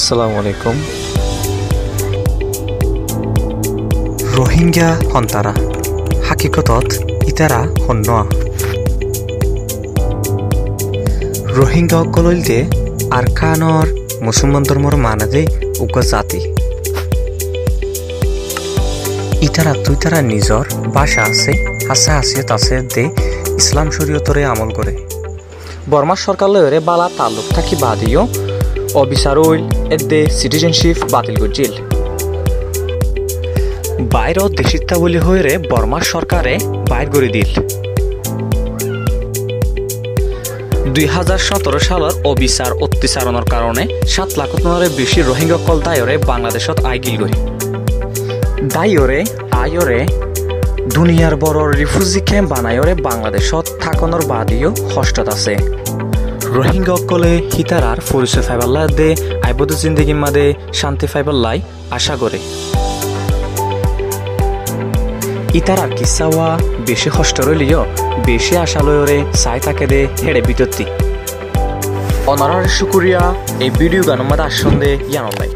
আসসালামু আলাইকুম। রোহিঙ্গা হন্তারা হাকিকতত ইতারা হন্নোয়া রোহিঙ্গা সকলতে আরকানর মুসলমান ধর্মর মানাদে উগ্র জাতি ইতারা তুইতারা নিজর ভাষা আছে হাসা হাসিয়ত আছে দে ইসলাম শরীয়তরে আমল করে বর্মা সরকার লয়রে বালা তাল্লুক থাকি বাদিও অবিচার হইল এদে সিটিজেনশিপ বাতিল করছিল বাইর দেশিতা বলি হয়ে বর্মার সরকারে বাইর করে দিল 2017 সালের অবিচার অত্যাচারণের কারণে 7 লাখতনরে বেশি রোহিঙ্গা কল দায়রে বাংলাদেশত আইগিল গই দায়রে আয়রে দুনিয়ার বড় রিফিউজি ক্যাম্প বানায়রে বাংলাদেশত থাকনের বাদিও কষ্টত আছে রোহিঙ্গা সকলে হিতারার পরিচয় ফাইবাল্লা দে আইবদ জিন্দগির মাদে শান্তি ফাইবাল্লাই আশা করে ইতারার কিসাওয়া বেশি কষ্ট রইলিও বেশি আশা লয়রে চাই থাকে দে হেড়ে বিতত্তি অনারার শুকুরিয়া এই ভিডিও গানের মাঝে আসন দে জানালাই।